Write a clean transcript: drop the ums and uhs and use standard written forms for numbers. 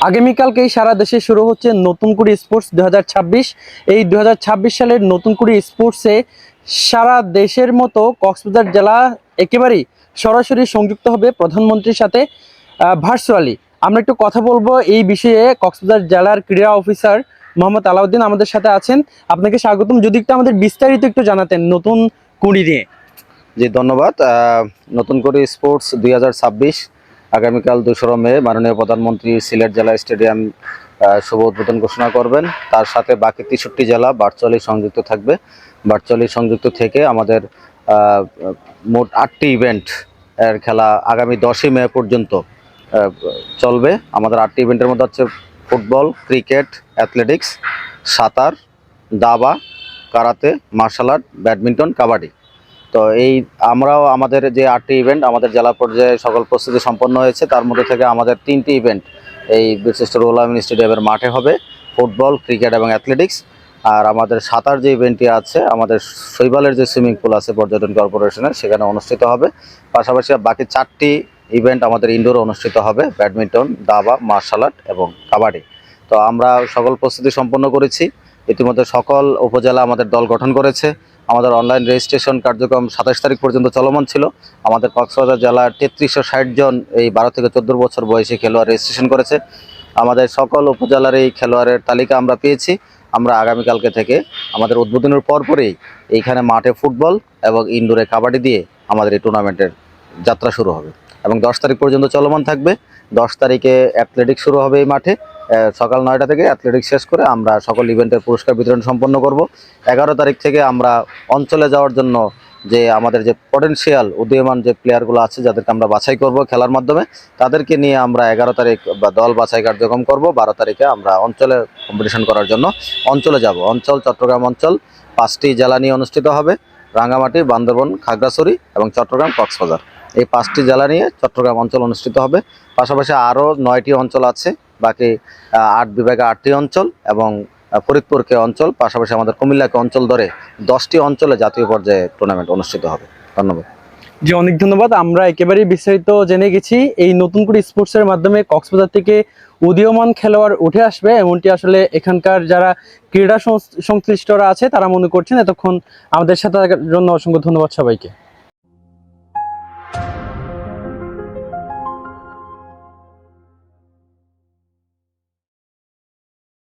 আগামীকালকেই সারা দেশে শুরু হচ্ছে নতুন কুড়ি স্পোর্টস 2026। এই 2026 সালের নতুন কুড়ি স্পোর্টসে সারা দেশের মতো কক্সবাজার জেলা একেবারেই সরাসরি সংযুক্ত হবে প্রধানমন্ত্রীর সাথে ভার্চুয়ালি। আমরা একটু কথা বলবো এই বিষয়ে। কক্সবাজার জেলার ক্রীড়া অফিসার মোহাম্মদ আলাউদ্দিন আমাদের সাথে আছেন। আপনাকে স্বাগতম। যদি একটু আমাদের বিস্তারিত একটু জানাতেন নতুন কুড়ি নিয়ে। জি, ধন্যবাদ। নতুন করে স্পোর্টস 2026 আগামীকাল 2রা মে মাননীয় প্রধানমন্ত্রী সিলেট জেলা স্টেডিয়াম শুভ উদ্বোধন ঘোষণা করবেন। তার সাথে বাকি 63টি জেলা ভার্চুয়ালি সংযুক্ত থাকবে। ভার্চুয়ালি সংযুক্ত থেকে আমাদের মোট 8টি ইভেন্ট এর খেলা আগামী 10ই মে পর্যন্ত চলবে। আমাদের 8টি ইভেন্টের মধ্যে হচ্ছে ফুটবল, ক্রিকেট, অ্যাথলেটিক্স, সাঁতার, দাবা, karate, martial art, badminton, kabaddi. তো আমরাও আমাদের যে 8টি ইভেন্ট আমাদের জেলা পর্যায়ে সকল প্রস্তুতি সম্পন্ন হয়েছে। তার মধ্যে থেকে আমাদের 3টি ইভেন্ট এই বীরশ্রেষ্ঠ রুহুল আমিন স্টেডিয়ামের মাঠে হবে, ফুটবল, ক্রিকেট এবং অ্যাথলেটিক্স। আর আমাদের সাঁতার যে ইভেন্টটি আছে, আমাদের শৈবালের যে সুইমিং পুল আছে পর্যটন কর্পোরেশনের, সেখানে অনুষ্ঠিত হবে। পাশাপাশি বাকি 4টি ইভেন্ট আমাদের ইনডোরে অনুষ্ঠিত হবে, ব্যাডমিন্টন, দাবা, মার্শাল আর্ট এবং কাবাডি। তো আমরা সকল প্রস্তুতি সম্পন্ন করেছি। ইতিমধ্যে সকল উপজেলা আমাদের দল গঠন করেছে। আমাদের অনলাইন রেজিস্ট্রেশন কার্যক্রম 27 তারিখ পর্যন্ত চলমান ছিল। আমাদের কক্সবাজার জেলার 3360 জন এই 12 থেকে 14 বছর বয়সী খেলোয়াড় রেজিস্ট্রেশন করেছে। আমাদের সকল উপজেলার এই খেলোয়াড়ের তালিকা আমরা পেয়েছি। আমরা আগামীকালকে থেকে আমাদের উদ্বোধনের পরপরই এইখানে মাঠে ফুটবল এবং ইনডোরে কাবাডি দিয়ে আমাদের এই টুর্নামেন্টের যাত্রা শুরু হবে এবং 10 তারিখ পর্যন্ত চলমান থাকবে। 10 তারিখে অ্যাথলেটিক্স শুরু হবে এই মাঠে। সকাল 9টা থেকে অ্যাথলেটিক্স শেষ করে আমরা সকল ইভেন্টের পুরস্কার বিতরণ সম্পন্ন করব। 11 তারিখ থেকে আমরা অঞ্চলে যাওয়ার জন্য যে আমাদের যে পটেনশিয়াল উদীয়মান যে প্লেয়ারগুলো আছে, যাদেরকে আমরা বাছাই করব খেলার মাধ্যমে, তাদেরকে নিয়ে আমরা 11 তারিখ বা দল বাছাই কার্যক্রম করব। 12 তারিখে আমরা অঞ্চলে কম্পিটিশন করার জন্য অঞ্চলে যাব। অঞ্চল চট্টগ্রাম অঞ্চল 5টি জেলা নিয়ে অনুষ্ঠিত হবে: রাঙ্গামাটি, বান্দরবান, খাগড়াছড়ি এবং চট্টগ্রাম, কক্সবাজার। এই 5টি জেলা নিয়ে চট্টগ্রাম অঞ্চল অনুষ্ঠিত হবে। পাশাপাশি আরও 9টি অঞ্চল আছে, বাকি 8 বিভাগে 8টি অঞ্চল এবং ফরিদপুরকে অঞ্চল, পাশাপাশি আমাদের কুমিল্লাকে অঞ্চল ধরে 10টি অঞ্চলে জাতীয় পর্যায়ে টুর্নামেন্ট অনুষ্ঠিত হবে। ধন্যবাদ। জি, অনেক ধন্যবাদ। আমরা একেবারেই বিস্তারিত জেনে গেছি। এই নতুন করে স্পোর্টসের মাধ্যমে কক্সবাজার থেকে উদীয়মান খেলোয়াড় উঠে আসবে, এমনটি আসলে এখানকার যারা ক্রীড়া সংশ্লিষ্টরা আছে তারা মনে করছেন। এতক্ষণ আমাদের সাথে থাকার জন্য অসংখ্য ধন্যবাদ সবাইকে।